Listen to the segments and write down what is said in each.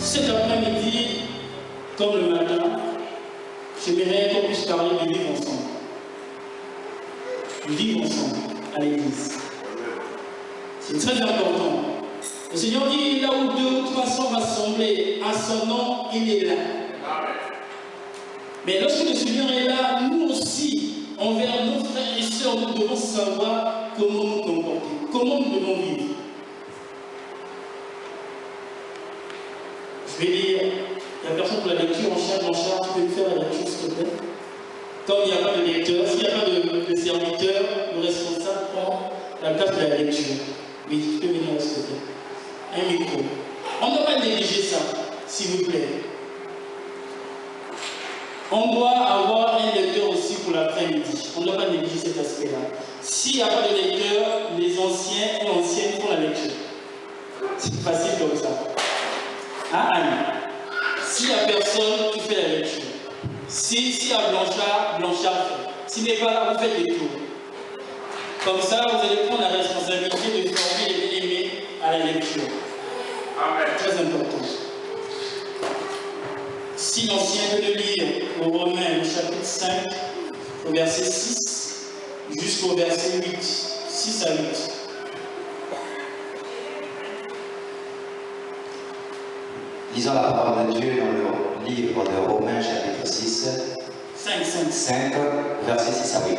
Cet après-midi, comme le matin, j'aimerais qu'on puisse parler de vivre ensemble. Vivre ensemble à l'église. C'est très important. Le Seigneur dit, là où 2 ou 3 sont rassemblés à son nom, il est là. Mais lorsque le Seigneur est là, nous aussi, envers nos frères et sœurs, nous devons savoir comment nous comporter, comment nous devons vivre. Je vais lire, il y a personne pour la lecture en charge, tu peux me faire la lecture s'il te plaît. Comme il n'y a pas de lecteur, s'il n'y a pas de serviteur, le responsable prend la place de la lecture. Oui, tu peux venir s'il te plaît. Un micro. On ne doit pas négliger ça, s'il vous plaît. On doit avoir un lecteur aussi pour l'après-midi. On ne doit pas négliger cet aspect-là. S'il n'y a pas de lecteur, les anciens et anciennes font la lecture. C'est facile comme ça. Hein, Annie? S'il n'y a personne, tu fais la lecture. S'il y a Blanchard, Blanchard fait. S'il n'est pas là, vous faites des tours. Comme ça, vous allez prendre la responsabilité de former les bien-aimés à la lecture. Amen. Très important. Si l'ancien veut le lire au Romains, au chapitre 5, au verset 6, jusqu'au verset 8, 6 à 8. Lisons la parole de Dieu dans le livre de Romains, chapitre 6, 5, verset 6 à 8.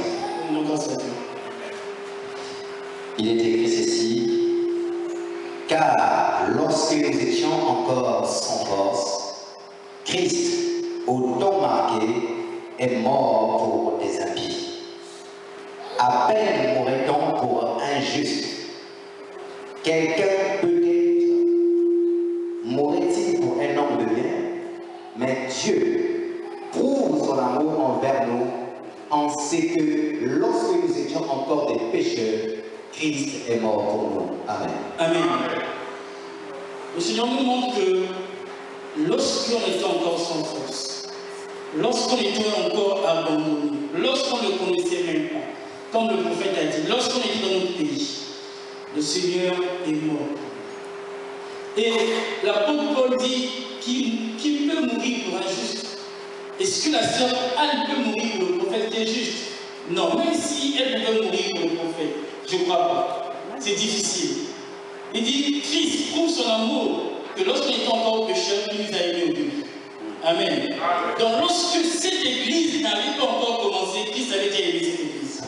Il est écrit ceci: car lorsque nous étions encore sans force, Christ, au temps marqué, est mort pour des impies. À peine mourrait-on pour un juste. Quelqu'un peut-être mourrait-il pour un homme de bien, mais Dieu prouve son amour envers nous en ce que lorsque nous étions encore des pécheurs, Christ est mort pour nous. Amen. Amen. Le Seigneur nous montre que lorsqu'on était encore sans force, lorsqu'on était encore abandonné, lorsqu'on ne connaissait même pas, comme le prophète a dit, lorsqu'on était dans notre pays, le Seigneur est mort. Et l'apôtre Paul dit qu'il peut mourir pour un juste. Est-ce que la sœur, elle peut mourir pour le prophète qui est juste? Non, même si elle peut mourir pour le prophète, je ne crois pas. C'est difficile. Il dit, Christ prouve son amour, que lorsqu'on était encore pécheur, il nous a aimés au début. Amen. Donc lorsque cette église n'avait pas encore commencé, Christ avait déjà aimé cette église.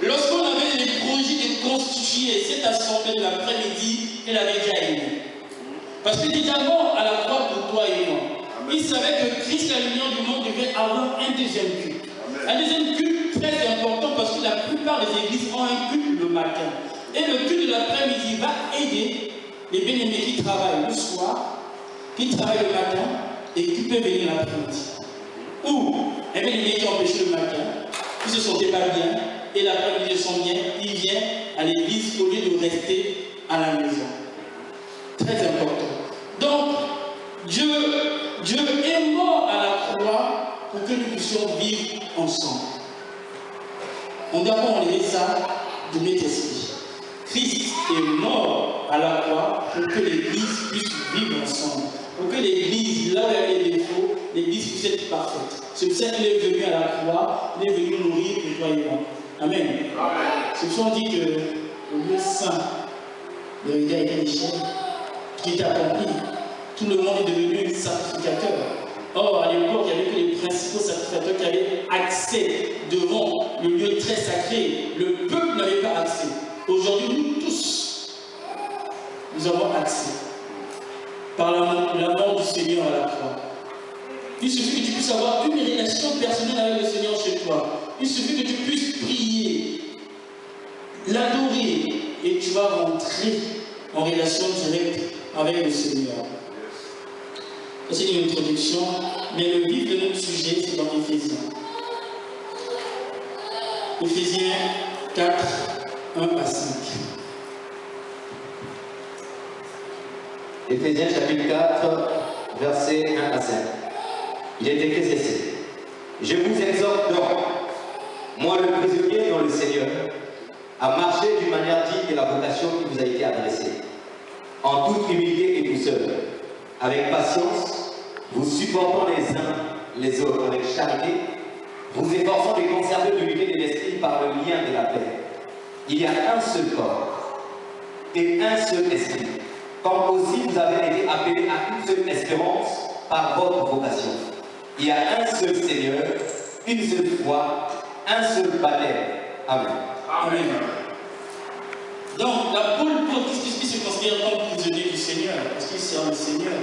Lorsqu'on avait les projets de constituer cette assemblée de l'après-midi, elle avait déjà aimé. Parce que déjà mort à la croix pour toi et moi, il savait que Christ, la lumière du monde, devait avoir un deuxième culte. Un deuxième culte très important parce que la plupart des églises ont un culte le matin. Et le culte de l'après-midi va aider les bien-aimés qui travaillent le soir, qui travaillent le matin et qui peuvent venir l'après-midi. Ou un bien-aimé qui ont péché le matin, qui ne se sentait pas bien, et l'après-midi ils sont bien, il vient à l'église au lieu de rester à la maison. Très important. Donc, Dieu est mort à la croix pour que nous puissions vivre ensemble. On doit pas enlever ça de notre esprit. Christ est mort à la croix pour que l'Église puisse vivre ensemble. Pour que l'Église, là où il y a des défauts, l'Église puisse être parfaite. C'est pour ça qu'il est venu à la croix, il est venu mourir pour toi et moi. Amen. C'est pour ça qu'on dit que le lieu saint, le regard était l'échelle, qui était accompli. Tout le monde est devenu sacrificateur. Or, à l'époque, il n'y avait que les principaux sacrificateurs qui avaient accès devant le lieu très sacré. Le peuple n'avait pas accès. Aujourd'hui, nous tous, nous avons accès. Par la mort du Seigneur à la croix. Il suffit que tu puisses avoir une relation personnelle avec le Seigneur chez toi. Il suffit que tu puisses prier, l'adorer, et tu vas rentrer en relation directe avec le Seigneur. C'est une introduction, mais le vif de notre sujet, c'est dans Éphésiens. Éphésiens 4, 1 à 5. Éphésiens chapitre 4, versets 1 à 5. Il est écrit ceci: je vous exhorte donc, moi le prisonnier dans le Seigneur, à marcher d'une manière digne de la vocation qui vous a été adressée, en toute humilité et douceur, avec patience, vous supportant les uns les autres avec charité, vous efforçant de conserver l'unité de l'esprit par le lien de la paix. Il y a un seul corps et un seul esprit, comme aussi vous avez été appelés à une seule espérance par votre vocation. Il y a un seul Seigneur, une seule foi, un seul baptême. Amen. Amen. Donc, l'apôtre Paul, qui se considère comme prisonnier du Seigneur, parce qu'il sert le Seigneur,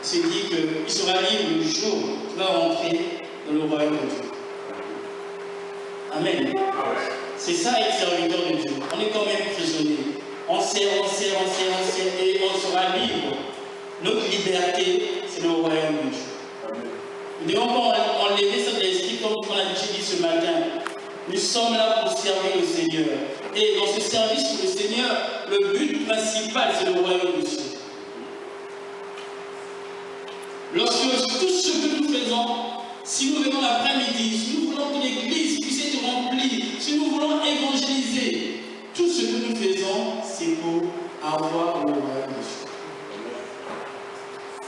il se dit qu'il sera libre le jour qu'il va rentrer dans le royaume de Dieu. Amen. C'est ça être serviteur de Dieu. On est quand même prisonnier. On sert, et on sera libre. Notre liberté, c'est le royaume de Dieu. Nous ne devons pas enlever cet esprit comme on a dit ce matin. Nous sommes là pour servir le Seigneur. Et dans ce service pour le Seigneur, le but principal, c'est le royaume de Dieu. Lorsque tout ce que nous faisons, si nous venons l'après-midi, si nous voulons que l'église puisse être remplie, si nous voulons évangéliser, tout ce que nous faisons, c'est pour avoir le royaume de Dieu.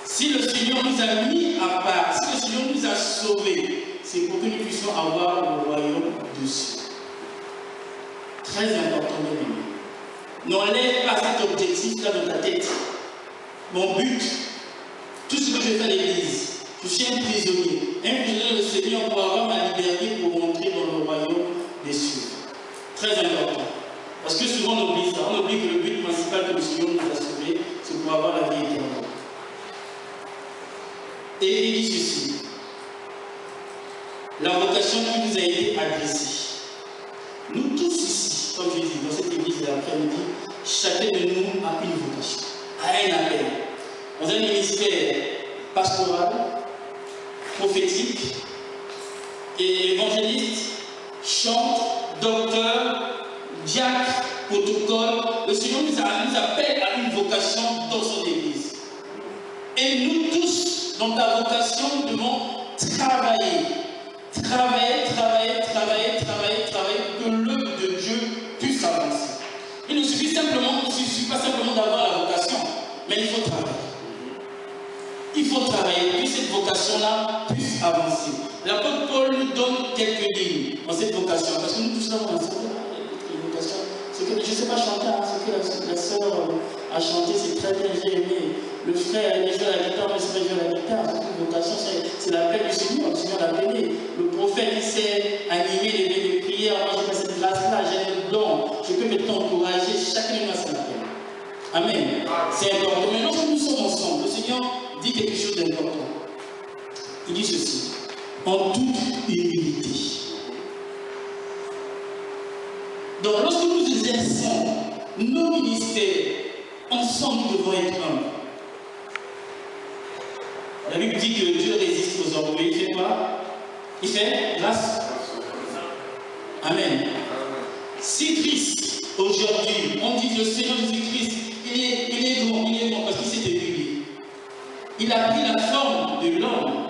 Si le Seigneur nous a mis à part, si le Seigneur nous a sauvés, c'est pour que nous puissions avoir le royaume de Dieu. Très important de l'aimer. N'enlève pas cet objectif-là dans ta tête. Mon but, tout ce que je fais à l'église, je suis un prisonnier. Un prisonnier du Seigneur pour avoir ma liberté pour rentrer dans le royaume des cieux. Très important. Parce que souvent on oublie ça. On oublie que le but principal que le Seigneur nous a sauvé, c'est pour avoir la vie éternelle. Et il dit ceci. La vocation qui nous a été adressée. Nous tous ici, comme je dis, dans cette église de l'après-midi, chacun de nous a une vocation, a un appel. Dans un ministère pastoral, prophétique, et évangéliste, chante, docteur, diacre, protocole. Le Seigneur nous appelle à une vocation dans son église. Et nous tous, dans ta vocation, nous devons travailler pour que l'œuvre de Dieu puisse avancer. Il ne suffit pas simplement d'avoir la vocation, mais il faut travailler. Il faut travailler pour que cette vocation-là puisse avancer. L'apôtre Paul nous donne quelques lignes dans cette vocation, parce que nous tous avons une vocation. Je ne sais pas chanter, ce que la sœur a chanté, c'est très bien, j'ai aimé. Le frère il joue à la guitare, mais c'est pas jouer à la guitare. C'est une vocation, c'est l'appel du Seigneur. Le Seigneur l'a appelé. Le prophète, il sait animer les prières. Moi, j'ai pas cette grâce-là, j'ai le don. Je peux maintenant encourager chacun de nous à son appel. Amen. C'est important. Mais lorsque nous sommes ensemble, le Seigneur dit quelque chose d'important. Il dit ceci. En toute humilité. Donc, lorsque nous exerçons nos ministères, ensemble, nous devons être humbles. La Bible dit que Dieu résiste aux orgueilleux. Il fait quoi? Il fait grâce. Amen. Si Christ, aujourd'hui, on dit que le Seigneur Jésus-Christ, il est grand parce qu'il s'est humilié. Il a pris la forme de l'homme.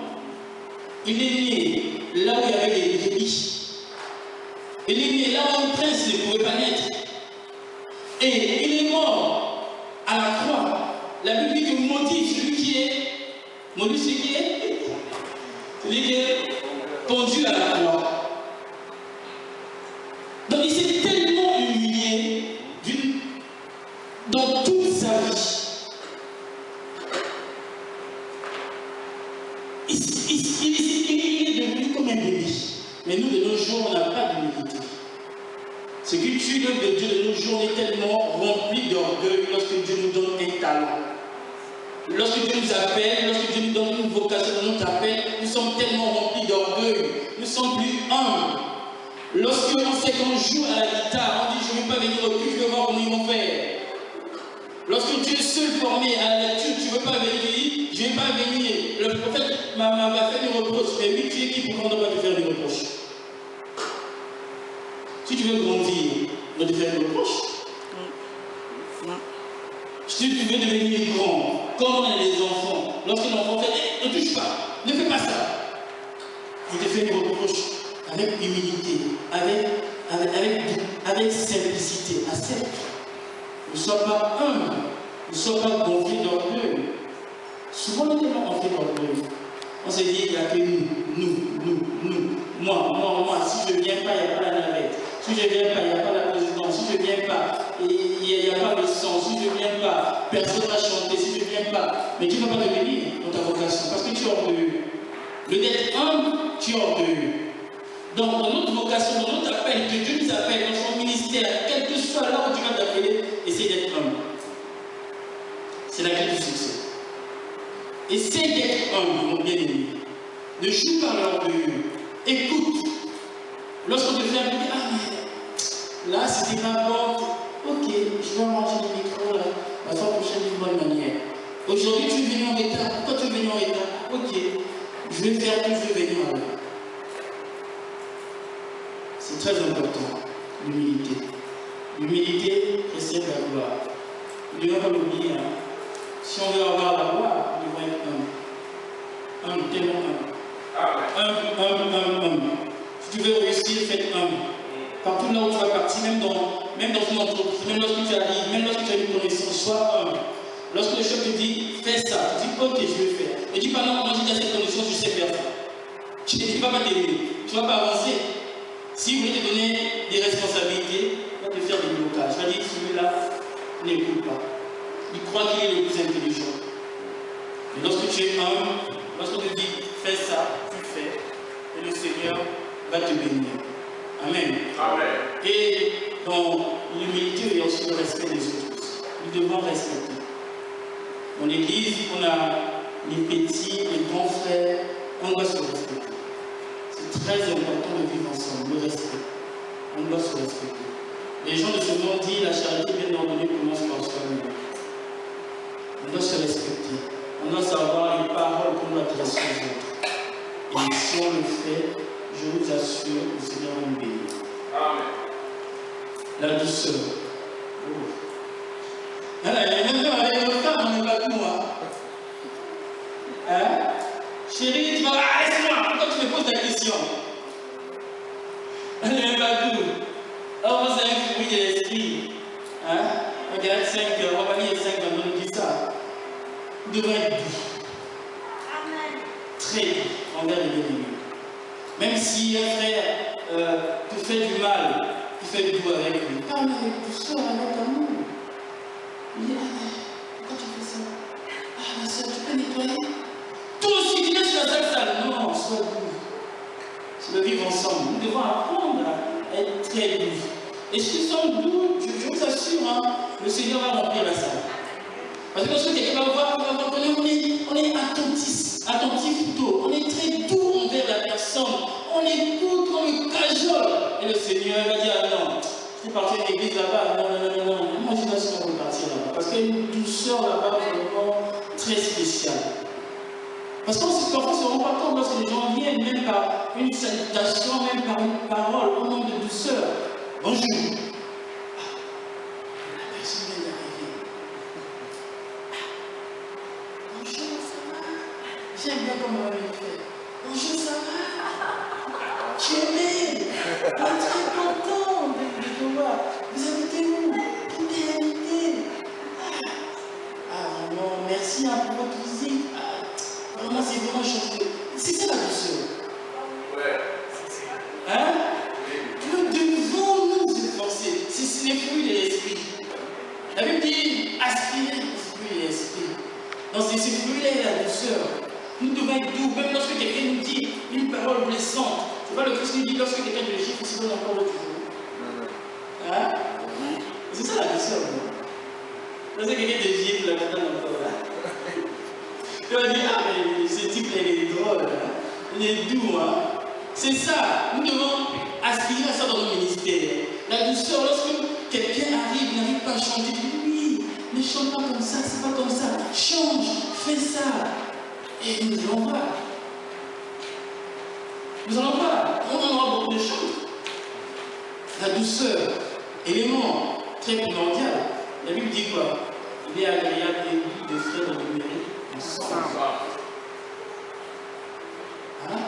Il est né là où il y avait les brebis. Il est né là où un prince ne pouvait pas naître. Et il est mort à la croix. La Bible dit que maudit celui qui est pendu à la croix. Donc il s'est tellement humilié dans toute sa vie. Il est devenu comme un bébé. Mais nous, de nos jours, on n'a pas d'humilité. Ce qui tue l'œuvre de Dieu de nos jours, on est tellement rempli d'orgueil lorsque Dieu nous donne un talent. Lorsque Dieu nous appelle, lorsque Dieu nous donne une vocation dans notre appel, nous sommes tellement remplis d'orgueil, nous sommes plus humbles. Lorsque on sait qu'on joue à la guitare, on dit je ne vais pas venir au culte, je vais voir comment ils vont faire. Lorsque tu es seul formé à la lecture, tu ne veux pas venir, je ne vais pas venir. Le prophète m'a fait des reproches, mais oui, tu es qui pour qu'on ne doit pas te faire des reproches? Si tu veux grandir, on te faire des reproches. Si tu veux devenir grand, comme on a des enfants, lorsque l'enfant fait, ne touche pas, ne fais pas ça. Il te fait des reproches avec humilité, avec simplicité. Accepte. Ne sois pas humble, ne sois pas gonflé d'orgueil. Souvent, on est tellement en fait orgueilleux. On se dit qu'il n'y a que nous. Moi. Si je ne viens pas, il n'y a pas la navette. Si je ne viens pas, il n'y a pas la présidence. Si je ne viens pas, il n'y a pas le sang. Si je ne viens pas, personne ne va chanter. Si je ne viens pas, mais tu ne vas pas devenir dans ta vocation parce que tu es orgueilleux. Le d'être humble, tu es orgueilleux. Donc, dans notre vocation, dans notre appel, que Dieu nous appelle dans son ministère, quel que soit là où tu vas t'appeler, essaye d'être humble. C'est la clé du succès. Essaye d'être humble, mon bien-aimé. Ne joue pas l'orgueil. Écoute. Lorsqu'on te fait un peu, ah mais là, c'était pas bon. Ok, je vais manger le micro là. La fois prochaine, d'une bonne manière. Aujourd'hui, tu es venu en retard. Pourquoi tu es venu en retard? Ok, je vais faire tout, je vais venir en retard. C'est très important, l'humilité. L'humilité précède la gloire. Nous ne devons pas l'oublier. Hein. Si on veut avoir la gloire, nous devons être humble. Tellement humble. Si tu veux réussir, fais humble. Partout là où tu vas partir, même dans une entreprise, même lorsque tu arrives, même lorsque tu as une connaissance, sois humble. Lorsque le chef te dit, fais ça, tu dis, ok, je vais faire. Ne dis pas non, moi j'ai déjà cette connaissance, je sais faire ça. Tu ne vas pas t'aider, tu ne vas pas avancer. Si vous voulez te donner des responsabilités, il va te faire des blocages. Il va dire, celui-là, n'écoute pas. Il croit qu'il est le plus intelligent. Mais lorsque tu es humble, lorsqu'on te dit, fais ça, tu fais. Et le Seigneur va te bénir. Amen. Amen. Et dans l'humilité, il y a aussi le respect des autres. Nous devons respecter. Dans l'église, on a les petits, les grands frères, on doit se respecter. C'est très important de vivre ensemble, le respect. On doit se respecter. Les gens de ce monde disent la charité bien ordonnée commence par soi-même. On doit se respecter. On doit savoir les paroles qu'on doit adresser aux autres. Et si on le fait, je vous assure, le Seigneur va nous bénir. Amen. La douceur. Oh. Avec nos femmes, on n'est pas tout, hein? Chérie, tu vas laisse-moi. Pourquoi tu me poses la question? On n'est pas tout. Oh, c'est un fruit de l'esprit. Hein? Regarde 5, on va lire 5 quand on nous dit ça. Nous devons être doux. Amen. Très doux envers les bien-aimés. Même si un frère te fait du mal, tu fais doux avec lui. Parle avec douceur, avec amour. Il dit, ah mais, pourquoi tu fais ça? Ah ma soeur, tu peux nettoyer? Toi aussi, tu es sur la salle. Non, sois doux. C'est le vivre ensemble. Nous devons apprendre à être très doux. Et si nous sommes doux, je vous assure, hein, le Seigneur va remplir la salle. Parce que lorsque quelqu'un va voir, on est attentif plutôt. On est très doux envers la personne. On écoute, on le cajole. Et le Seigneur va dire, ah non, je suis parti à l'église là-bas. Non. Moi, je ne sais pas repartir là-bas. Parce qu'il y a une douceur là-bas vraiment très spéciale. Parce que parfois, c'est vraiment pas compte lorsque les gens viennent, même par une salutation, même par une parole, au nom de douceur. Bonjour. La personne vient d'arriver. Bonjour, ça va? J'aime bien comment elle fait. Bonjour, ça va? Tu es belle. Je suis très content de te voir. Vous habitez où? Où t'es habité? Ah, vraiment, merci pour votre visite. Vraiment, c'est vraiment changé. C'est ça la douceur. Ouais. Hein? Nous devons nous efforcer. C'est les fruits de l'esprit. La Bible dit aspirer les fruits de l'esprit. Donc, c'est ces fruits-là et la douceur. Nous devons être doux, même lorsque quelqu'un nous dit une parole blessante. C'est pas le Christ nous dit lorsque quelqu'un te gifle, c'est bon encore l'autre jour. Hein? C'est ça la douceur. Lorsque quelqu'un te gifle, la matin encore là. Tu vas dire, ah mais ce type il est drôle, hein? Il est doux, hein? C'est ça, nous devons aspirer à ça dans nos ministères. La douceur, lorsque quelqu'un arrive, il n'arrive pas à changer, il dit oui, ne chante pas comme ça, c'est pas comme ça, change, fais ça. Et nous allons voir. Nous allons voir, on en aura beaucoup de choses. La douceur, élément très primordial. La Bible dit quoi? Il est agréable et doux de frères de demeurer ensemble. Hein?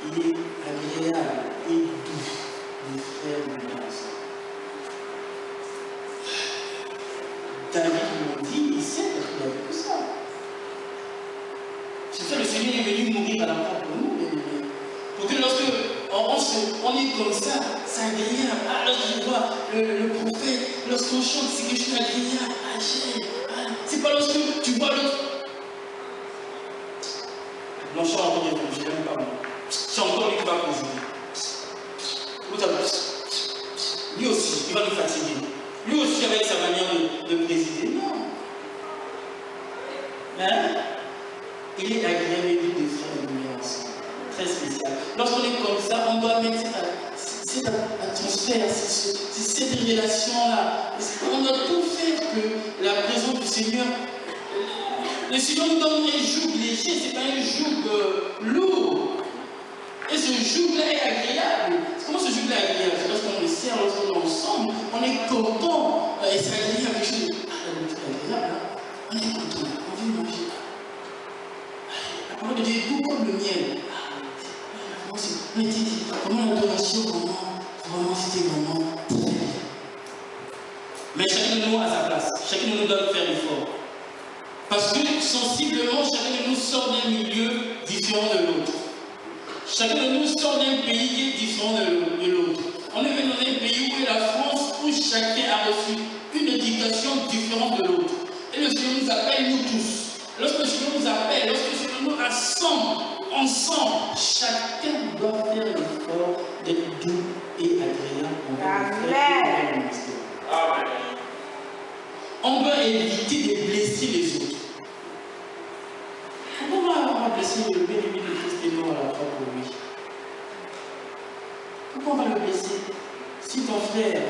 Il est agréable et doux de frères de demeurer ensemble. David nous dit, il sait qu'il a vécu ça. C'est ça, le Seigneur est venu mourir à la croix pour nous, bien aimés. Pour que lorsque on est comme ça, c'est agréable. Ah, lorsque je vois le prophète, lorsqu'on chante, c'est quelque chose d'agréable. Ah, j'aime. C'est pas lorsque tu vois l'autre. Non, je suis encore des je n'aime pas moi. C'est encore lui qui va causer. Lui aussi, il va nous fatiguer. Lui aussi, avec sa manière de présider. Non. Hein? Il est agréable et lui de frères et de mères ensemble. Très spécial. Lorsqu'on est comme ça, on doit mettre cette atmosphère, cette relation-là. On doit tout faire que la présence du Seigneur. Le Seigneur nous donne un joug léger, ce n'est pas un joug lourd. Et ce joug-là est agréable. Comment ce joug-là est agréable? C'est lorsqu'on le sert, lorsqu'on est ensemble, on est content. Et c'est agréable, quelque chose. C'est agréable, hein? On est content, on veut manger. La parole de Dieu est tout comme le miel. Comment l'adoration, vraiment, c'était vraiment très bien. Mais chacun de nous a sa place. Chacun de nous doit faire l'effort. Parce que sensiblement, chacun de nous sort d'un milieu différent de l'autre. Chacun de nous sort d'un pays qui est différent de l'autre. On est venu dans un pays où est la France, où chacun a reçu une éducation différente de l'autre. Et le Seigneur nous appelle, nous tous. Lorsque le Seigneur nous appelle, lorsque le Seigneur nous rassemble ensemble, chacun doit faire l'effort d'être doux et agréable. Amen. On doit éviter de blesser les autres. Pourquoi on va blesser le bien-aimé de Christ et nous à la croix pour lui? Pourquoi on va le blesser? Si ton frère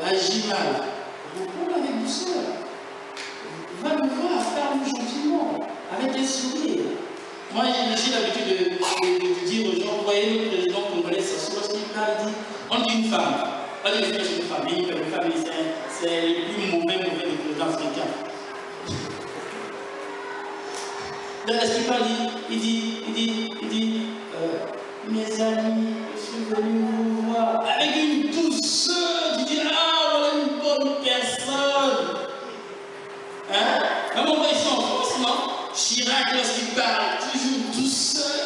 agit mal, réponds avec douceur. Va le voir, parle-lui gentiment, avec un sourire. Moi, j'ai l'habitude de dire aux gens, vous voyez le président congolais, lorsqu'il parle, il dit, on dit une femme. On dit une femme, une femme, c'est le plus mauvais des présidents africains. Dans ce qu'il parle, il dit, mes amis, je suis venu vous voir avec une douceur. Tu dis, ah, voilà une bonne personne. Hein? Même on voit ici en France, non? Chirac, lorsqu'il parle, toujours douceur.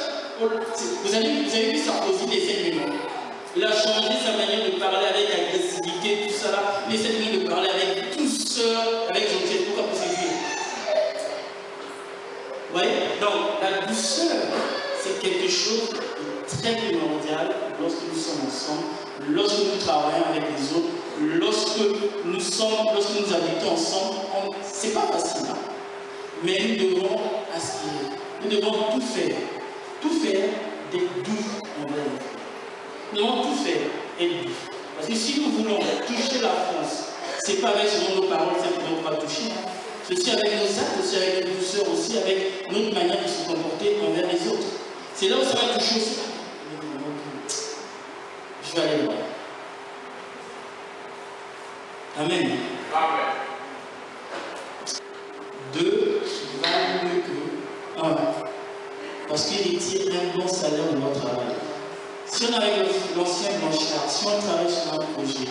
Vous avez vu Sarkozy des 7 minutes. Il a changé sa manière de parler avec agressivité, tout ça là. Il essaie de parler avec douceur, avec gentillesse. Pourquoi? Pour séduire. Vous voyez? Donc, la douceur, c'est quelque chose de très primordial lorsque nous sommes ensemble, lorsque nous travaillons avec les autres, lorsque nous habitons ensemble. C'est pas facile, hein? Mais nous devons aspirer. Nous devons tout faire d'être doux envers nous. Nous devons tout faire être doux. Parce que si nous voulons toucher la France, ce n'est pas avec selon nos paroles simplement qu'on va toucher. Hein? C'est aussi avec nos actes, aussi avec notre douceur, aussi avec notre manière de se comporter envers les autres. C'est là où ça va toucher aussi. Je vais aller voir. Amen. Amen. 2 valent mieux que 1. Parce qu'il tire un bon salaire de notre travail. Si on a avec l'ancien blanchard, si on travaille sur un projet,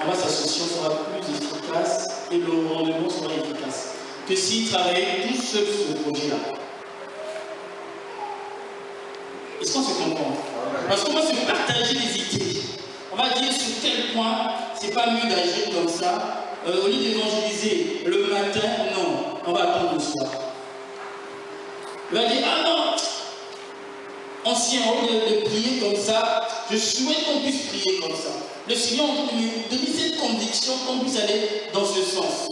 alors sa solution sera plus efficace et le rendement sera efficace que s'il travaillait tout seul sur ce projet-là. Est-ce qu'on se comprend? Parce qu'on va se partager des idées. On va dire sur tel point, c'est pas mieux d'agir comme ça. Au lieu d'évangéliser le matin, non, on va attendre le soir. On va dire, ah non, ancien, au lieu de prier comme ça, je souhaite qu'on puisse prier comme ça. Le Seigneur nous donne cette conviction qu'on puisse aller dans ce sens.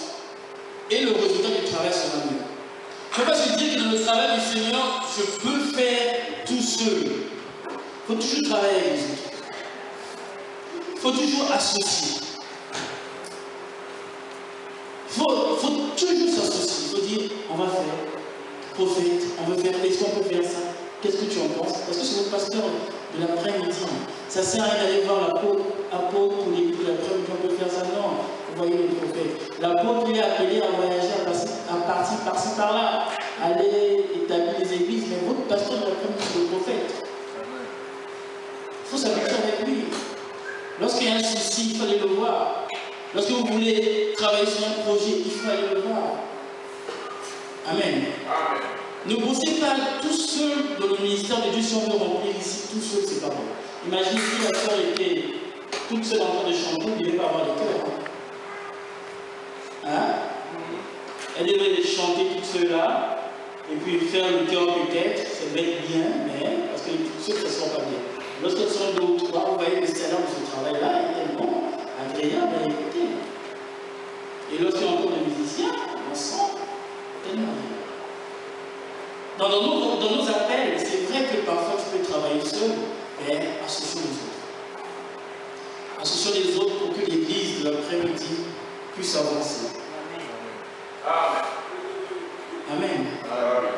Et le résultat du travail sera mieux. Il ne faut pas se dire que dans le travail du Seigneur, je peux faire tout seul. Il faut toujours travailler avec les autres. Il faut toujours associer. Il faut toujours s'associer. Il faut dire, on va faire. Prophète, on veut faire. Est-ce qu'on peut faire ça? Qu'est-ce que tu en penses? Parce que c'est votre pasteur de l'après-midi. Ça sert à rien d'aller voir l'apôtre pour les coups de l'après-midi. On peut faire ça. Non. Vous voyez le prophète. L'apôtre, il est appelé à voyager, à partir par-ci, par-là. Aller établir les églises. Mais votre pasteur de l'après-midi, c'est le prophète. Il faut s'habituer avec lui. Lorsqu'il y a un souci, il faut aller le voir. Lorsque vous voulez travailler sur un projet, il faut aller le voir. Amen. Amen. Ne bossez pas tout seul dans le ministère de Dieu si on veut remplir ici tout seul, c'est pas bon. Imaginez si la soeur était toute seule en train de chanter, vous ne devez pas avoir de cœur. Hein? Elle devrait chanter toute seule là, et puis faire le cœur peut-être, ça va être bien, mais parce que toute seule, ça ne sera pas bien. Lorsqu'elles sont deux ou trois, vous voyez le salaire de ce travail-là est tellement agréable à écouter. Et lorsqu'il y a encore des musiciens, on sent tellement bien. Dans nos appels, c'est vrai que parfois tu peux travailler seul, mais associons les autres. Associons les autres pour que l'église de l'après-midi puisse avancer. Amen. Amen. Amen.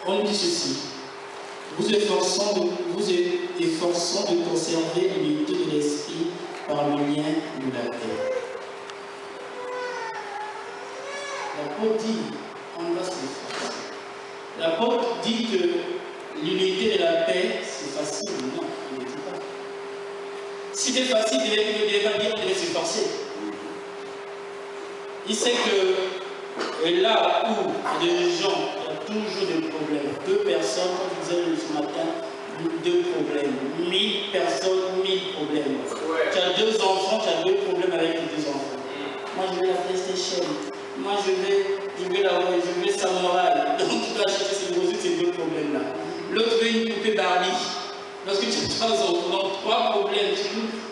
On dit ceci. Vous efforçant de conserver l'unité de l'esprit par le lien de la paix. L'apôtre dit, on va s'efforcer. L'apôtre dit que l'unité de la paix, c'est facile. Non, il ne dit pas. Si c'était facile, il ne devait pas dire qu'on devait s'efforcer. Il sait que là où il y a des gens, il y a toujours des problèmes. 2 personnes, comme je disais ce matin, 2 problèmes. 1000 personnes, 1000 problèmes. Ouais. Tu as 2 enfants, tu as 2 problèmes avec tes 2 enfants. Moi, je veux la PlayStation. Moi, je veux Samouraï. Donc, tu dois acheter ces 2 problèmes-là. L'autre veut une poupée Barbie. Lorsque tu as 3 enfants, donc 3 problèmes,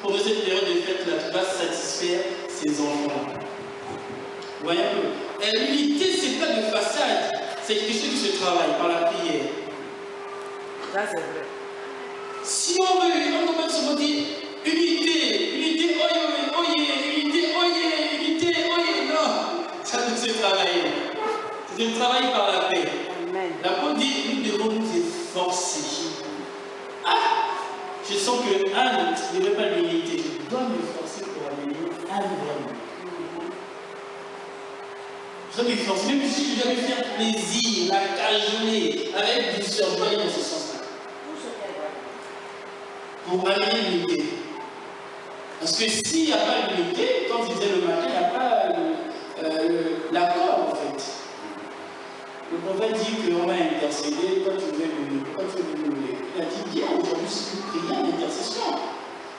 pendant cette période de fête-là, tu vas satisfaire ces enfants-là. Vous voyez un peu. L'unité, ce n'est pas de façade, c'est quelque chose qui se travaille par la prière. Ça, c'est vrai. Si on veut se dire unité, unité, unité, non, ça ne se travaille. C'est un travail par la paix. L'apôtre dit, nous devons nous efforcer. Ah, je sens que Anne ne veut pas l'unité. Je dois m'efforcer pour amener Anne vraiment. Je dois m'efforcer, même si je dois me faire plaisir, la cajoler, avec douceur, je dois aller dans ce sens-là. Pour amener l'unité. Parce que s'il n'y a pas d'unité, quand il disait le matin, il n'y a pas l'accord en fait. Le prophète dit qu'on va intercéder quand tu veux le. Il a dit bien, aujourd'hui c'est une prière d'intercession.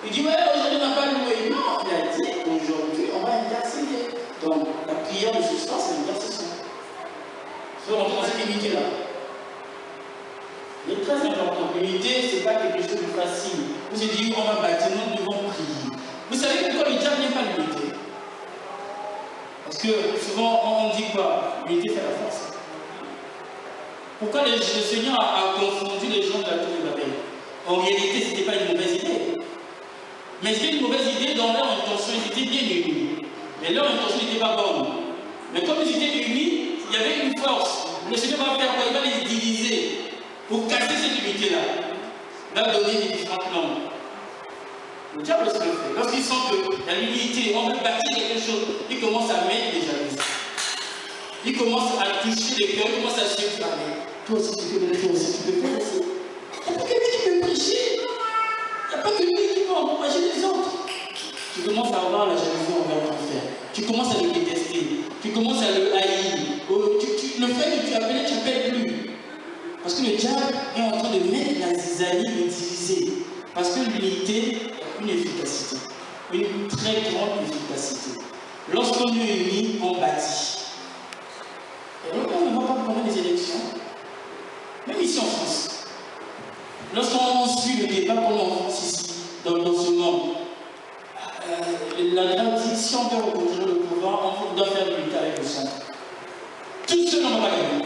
Il dit ouais, aujourd'hui on n'a pas loué. Non, il a dit aujourd'hui on va intercéder. Donc la prière de ce soir c'est l'intercession. Il faut rentrer dans cette unité-là. Il est très important. L'unité, ce n'est pas quelque chose de facile. Vous avez dit on va bâtir, nous devons prier. Vous savez pourquoi le diable n'aime pas l'unité? Parce que souvent on dit quoi? L'unité fait la force. Pourquoi le Seigneur a confondu les gens de la tour de Babel? En réalité, ce n'était pas une mauvaise idée. Mais c'était une mauvaise idée dans leur intention, ils étaient bien unis. Mais leur intention n'était pas bonne. Mais comme ils étaient unis, il y avait une force. Le Seigneur va faire quoi? Il va les diviser pour casser cette unité-là. Il va donner des différentes langues. Le diable aussi le fait. Lorsqu'il sent que l'unité, on veut bâtir quelque chose, il commence à mettre des jalousies. Il commence à toucher les cœurs, il commence à se dire, ah mais toi aussi tu peux le faire, aussi tu peux faire aussi. Il n'y a pas que lui qui peut prêcher. Il n'y a pas que lui qui peut encourager les autres. Tu commences à avoir la jalousie envers ton frère. Tu commences à le détester. Tu commences à le haïr. Le fait que tu appelles plus. Parce que le diable est en train de mettre la zizanie et diviser. Parce que l'unité a une efficacité. Une très grande efficacité. Lorsqu'on est unis, on bâtit. Et donc on ne va pas prendre des élections. Même ici en France. Lorsqu'on suit le débat qu'on a en France ici, dans ce monde, la grande dit, si on veut reconduire le pouvoir, on doit faire l'unité avec le centre. Tout seul, on ne va pas gagner.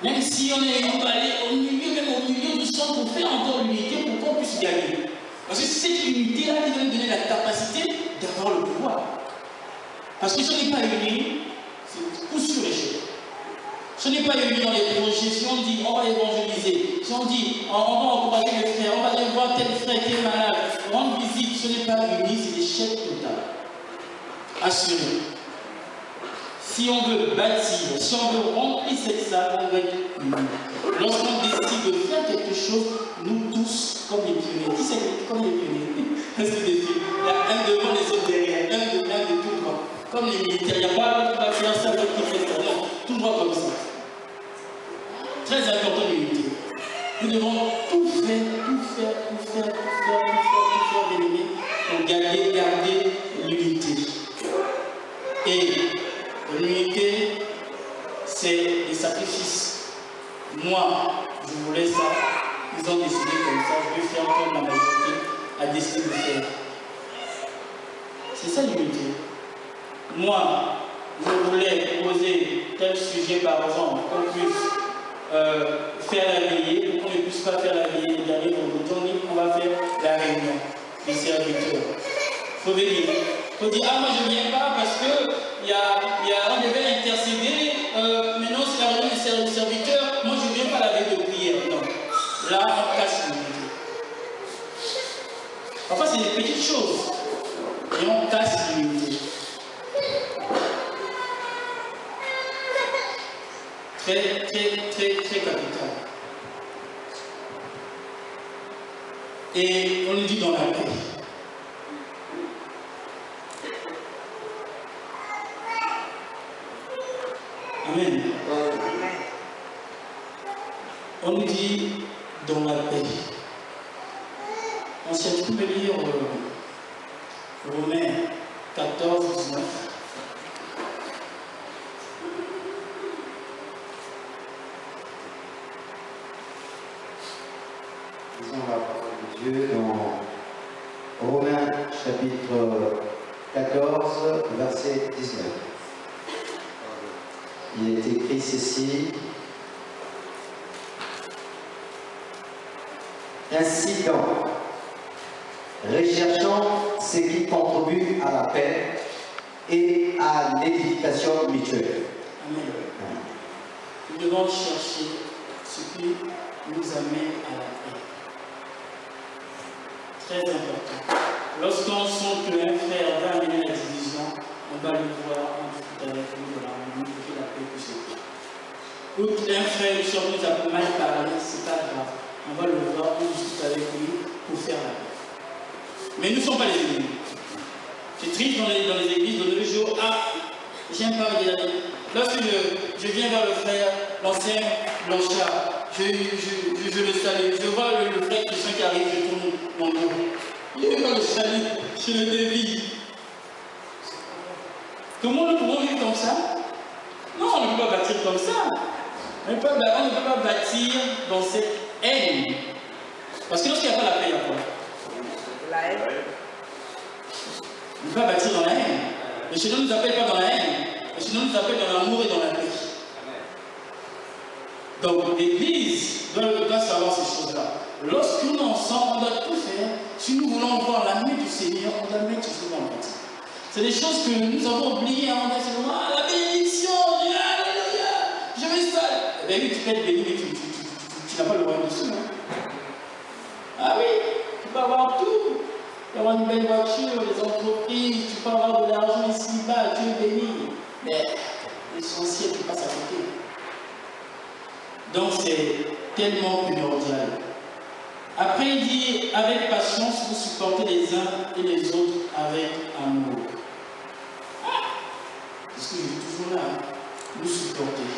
Même si on va aller au milieu du centre pour faire encore l'unité pour qu'on puisse gagner. Parce que c'est cette unité-là qui va nous donner la capacité d'avoir le pouvoir. Parce que si on n'est pas unis, c'est coup sur échec. Si on n'est pas unis dans les projets, si on dit on va évangéliser, si on dit on va encourager les frères, on va aller voir tel frère qui est malade, rendre visite, si on n'est pas unis, c'est l'échec total. Assuré. Si on veut bâtir, si on veut remplir cette salle, on va être unis. Lorsqu'on décide de faire quelque chose, nous tous, comme les pionniers. Qui c'est comme les pionniers? Parce que il y a un devant, les autres derrière, un de tout droit. Comme les militaires, il n'y a pas l'autre qui va faire ça, l'autre qui fait ça. Non, tout droit comme ça. Très important l'unité. Nous devons tout faire, bien-aimés, pour garder l'unité. Et l'unité, c'est des sacrifices. Moi, je voulais ça. Ils ont décidé comme ça. Je vais faire comme la majorité a décidé de faire. C'est ça l'unité. Moi, je voulais poser tel sujet par exemple, qu'on puisse faire la veillée, ou qu'on ne puisse pas faire la veillée le dernier vendredi, on va faire la réunion des serviteurs. Il faut venir. Il faut dire, ah moi je ne viens pas parce que on devait intercéder, maintenant c'est la réunion des serviteurs, moi je ne viens pas la veille de prière. Non. Là, on casse l'unité. Parfois c'est des petites choses, et on casse l'unité. Très capital. Et on le dit dans la paix. Amen. On nous dit dans la paix. On s'est trouvé lire Romains 14, 19. Lisons la parole de Dieu dans Romains chapitre 14, verset 19. Il est écrit ceci. Ainsi donc, recherchons ce qui contribue à la paix et à l'édification mutuelle. Amen. Nous devons chercher ce qui nous amène à la paix. Très important. Lorsqu'on sent qu'un frère va amener la division, on va le voir, on discute avec lui de l'harmonie pour que la paix puisse être. Ou un frère ou soeur nous a mal parlé, c'est pas grave. On va le voir, on discute avec lui pour faire la paix. Mais nous ne sommes pas les ennemis. C'est triste dans les églises de nos jours. Ah, j'aime pas dire la vie. Lorsque je viens vers le frère, l'ancien Blanchard, je le salue. Je vois le frère Christian qui arrive, je tourne mon dos. Il n'est pas le salut, je le dévie. Comment nous pouvons vivre comme ça? Non, on ne peut pas bâtir comme ça. On ne peut pas bâtir dans cette haine. Parce que lorsqu'il n'y a pas la paix, il y a quoi? La haine. On ne peut pas bâtir dans la haine. Le Seigneur ne nous appelle pas dans la haine. Le Seigneur nous appelle dans l'amour et dans la paix. Donc l'Église doit savoir ces choses-là. Lorsque nous ensemble, on doit tout faire. Si nous voulons voir la main du Seigneur, on doit mettre ces choses en pratique. C'est des choses que nous avons oubliées avant d'être la bénédiction, alléluia, je vais ça. Eh bien oui, tu peux être béni, mais tu n'as pas le royaume dessus. Hein? Ah oui, tu peux avoir tout. Tu peux avoir une belle voiture, des entreprises, tu peux avoir de l'argent ici-bas, tu es béni. Mais l'essentiel, tu passes à côté. Donc c'est tellement primordial. Après, il dit, avec patience, vous supportez les uns et les autres avec amour. C'est ce que je dis toujours là, hein? Nous supporter.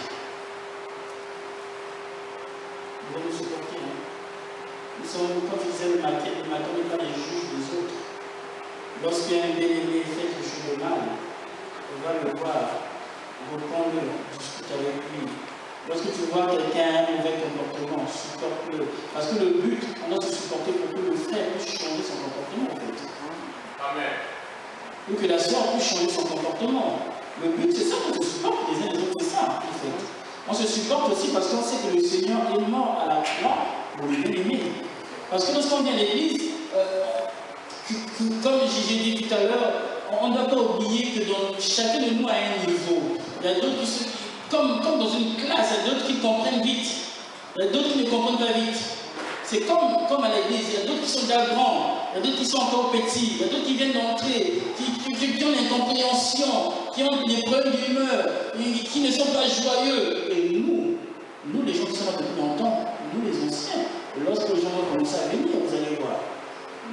Nous devons nous supporter. Hein? Nous sommes, quand ils aiment le matin n'est pas les juges des autres. Lorsqu'un bien-aimé fait quelque chose de mal, on va le voir, reprendre-le, discuter avec lui. Lorsque tu vois quelqu'un a un mauvais comportement, supporte-le. Parce que le but, on doit se supporter pour que le frère puisse changer son comportement, en fait. Amen. Pour que la soeur puisse changer son comportement. Le but, c'est ça qu'on se supporte les uns les autres, c'est ça, en fait. On se supporte aussi parce qu'on sait que le Seigneur est mort à la croix pour les bien-aimés. Parce que lorsqu'on vient à l'église, comme j'ai dit tout à l'heure, on ne doit pas oublier que chacun de nous a un niveau. Il y a d'autres qui sont... Comme dans une classe, il y a d'autres qui comprennent vite, il y a d'autres qui ne comprennent pas vite. C'est comme à l'église, il y a d'autres qui sont déjà grands, il y a d'autres qui sont encore petits, il y a d'autres qui viennent d'entrer, qui ont l'incompréhension, qui ont des problèmes d'humeur, qui ne sont pas joyeux. Et nous les gens qui sont là depuis longtemps, nous les anciens, lorsque les gens vont commencer à venir, vous allez voir,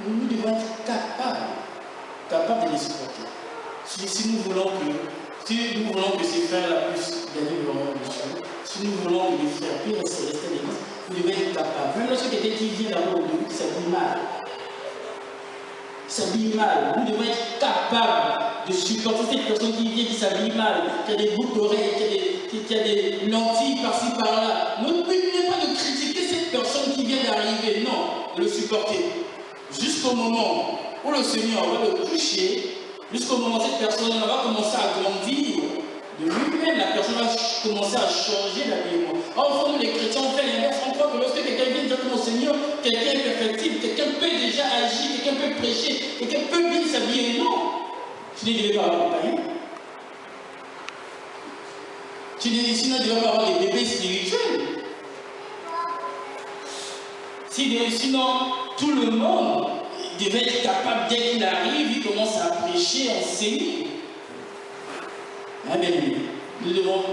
nous devons être capables de les supporter. si nous voulons que ces frères-là puissent gagner le royaume de Dieu, si nous voulons que les frères puissent rester à l'église, vous devez être capable. Même lorsque quelqu'un qui vient d'abord au début, qui s'habille mal, vous devez être capable de supporter cette personne qui vient, qui s'habille mal, qui a des boucles d'oreilles, qui a des lentilles par-ci par-là. Notre but n'est pas de critiquer cette personne qui vient d'arriver, non, de le supporter. Jusqu'au moment où le Seigneur va le toucher, jusqu'au moment où cette personne va commencer à grandir de lui-même, la personne va commencer à changer d'habillement. Or, nous les chrétiens, on fait l'inverse. On croit que lorsque quelqu'un vient dire que mon Seigneur, quelqu'un est perfectible, quelqu'un peut déjà agir, quelqu'un peut prêcher, quelqu'un peut bien s'habiller. Non. Tu ne devais pas avoir des païens. Sinon, tu ne devais pas avoir des bébés spirituels. Sinon, tout le monde devait être capable, dès qu'il arrive, il commence à prêcher, à enseigner. Amen. Nous devons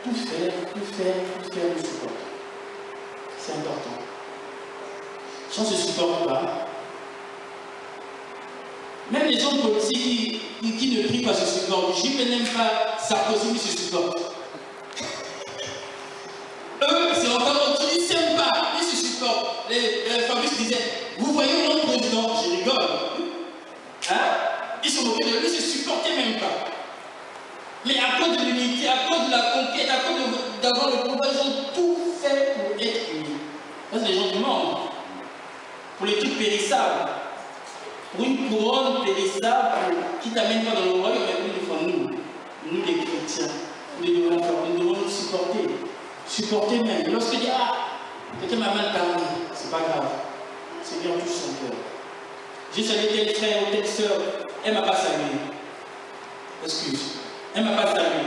tout faire, le support. C'est important. Si on ne se supporte pas, même les hommes politiques qui ne prient pas se supportent. Je ne n'aime pas Sarkozy, qui se supporte. Eux, c'est encore autre chose, ils ne s'aiment pas, ils se supportent. Fabrice disait, vous voyez notre président, je rigole. Hein? Ils sont moqués de lui, ils ne se supportaient même pas. Mais à cause de l'unité, à cause de la conquête, à cause d'avoir le pouvoir, ils ont tout fait pour être unis. Ça, c'est les gens du monde. Pour les trucs périssables. Pour une couronne périssable qui ne t'amène pas dans le royaume, mais une fois nous les chrétiens, nous devons nous supporter. Supporter même. Lorsque je dis, quelqu'un m'a mal parlé, c'est pas grave. Seigneur touche son cœur. J'ai salué tel frère ou telle soeur, elle ne m'a pas salué. Excuse. Elle ne m'a pas salué.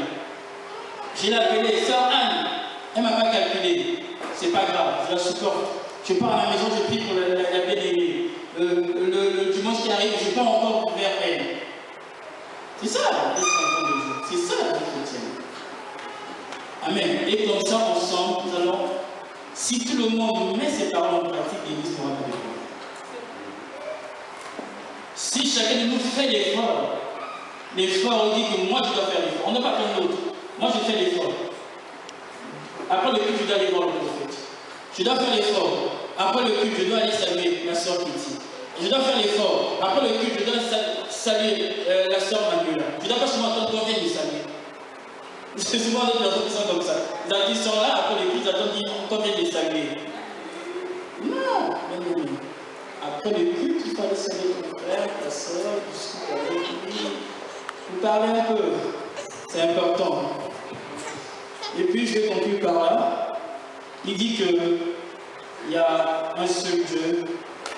J'ai appelé sœur Anne, elle ne m'a pas calculé. C'est pas grave, je la supporte. Je pars à la maison, je prie pour la bien-aimée. Le dimanche qui arrive, je pars encore vers elle. C'est ça, d'être enfant de Dieu. C'est ça, la vie chrétienne. Amen. Et comme ça, ensemble, nous allons, si tout le monde met ses paroles en pratique, l'Église pourra pas développer. Si chacun de nous fait l'effort, on dit que moi je dois faire l'effort. On n'a pas qu'un autre. Moi je fais l'effort. Après le culte, je dois aller voir le prophète. Je dois faire l'effort. Après le culte, je dois aller saluer ma soeur Kitty. Je dois faire l'effort. Après le culte, je dois saluer la soeur Manuela. Je ne dois pas seulement attendre qu'on vienne me saluer. C'est souvent des personnes qui sont comme ça. Ils sont là, après le culte, ils attendent qu'on vienne les saluer. Non. Après le culte, il faut aller saluer ton frère, ta soeur, discuter avec lui. Vous parlez un peu. C'est important. Et puis, je vais conclure par là. Il dit qu'il y a un seul Dieu,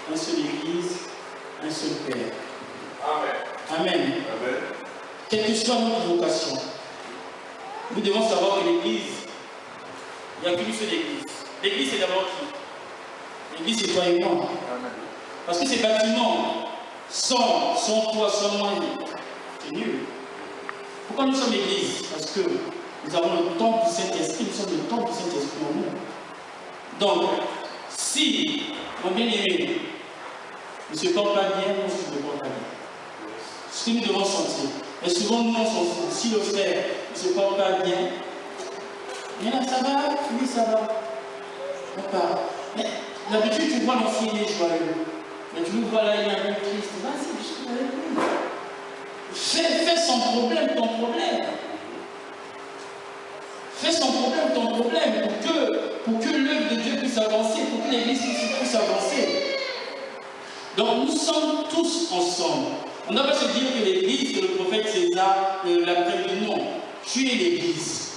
une seule Église, un seul Père. Amen. Amen. Amen. Quelle que soit notre vocation, nous devons savoir que l'Église, il n'y a qu'une seule Église. L'Église, c'est d'abord qui? L'Église, c'est toi et moi. Amen. Parce que ces bâtiments, sans toi, sans moi, c'est nul. Pourquoi nous sommes l'Église? Parce que nous avons le temple du Saint-Esprit, nous sommes le temple du Saint-Esprit en nous. Donc, si, mon bien-aimé, ne se porte pas bien, nous ne se porte pas bien. Ce que nous devons sentir. Et souvent, nous, on s'en fout. Si le frère ne se porte pas bien, mais là, ça va, oui, ça va. On part. Mais d'habitude, tu vois l'enfant, il est joyeux. Mais tu le vois là, il est un peu triste. Vas-y, je suis avec lui. Fais son problème ton problème. Fais son problème ton problème pour que l'œuvre de Dieu puisse avancer, pour que l'Église puisse avancer. Donc nous sommes tous ensemble. On ne va pas se dire que l'Église, que le prophète César l'a prévu. Non. Tu es l'Église.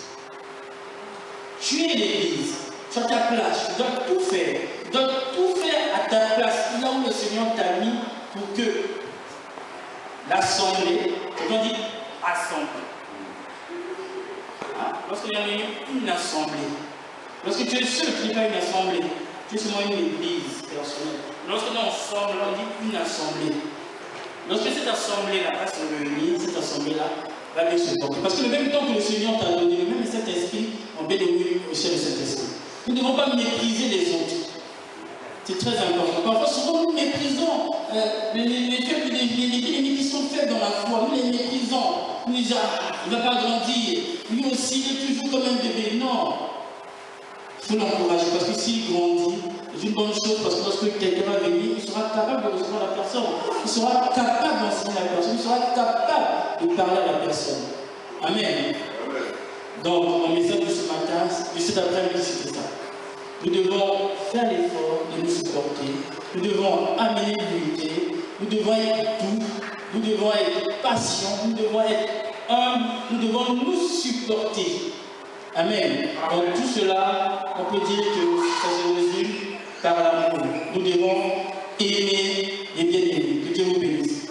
Tu es l'Église. Tu as ta place. Tu dois tout faire. Tu dois tout faire à ta place. Là où le Seigneur t'a mis pour que l'assemblée, on dit assemblée. Lorsqu'il y a une assemblée, lorsque tu es seul, tu n'es pas une assemblée, tu es seulement une église personnelle. Lorsque nous ensemble, on dit une assemblée. Lorsque cette assemblée-là va se réunir, cette assemblée-là va bien se porter. Parce que le même temps que le Seigneur t'a donné, le même Saint-Esprit, on va donner au ciel de Saint-Esprit. Nous ne devons pas mépriser les autres. C'est très important. Parfois, souvent, nous méprisons les qui sont faits dans la foi. Nous les méprisons. disent, ah, il ne va pas grandir. Lui aussi, il est toujours comme un bébé. Non. Il faut l'encourager parce que s'il grandit, c'est une bonne chose parce que lorsque quelqu'un va venir, il sera capable de recevoir la personne. Il sera capable d'enseigner la personne. Il sera capable de parler à la personne. Amen. Donc, mon message de ce matin, de cet après-midi, c'était ça. Nous devons faire l'effort de nous supporter. Nous devons amener l'unité. Nous devons être doux. Nous devons être patients. Nous devons être humbles. Nous devons nous supporter. Amen. Donc tout cela, on peut dire que ça se résume par l'amour. Nous devons aimer les bien-aimés. Que Dieu vous bénisse.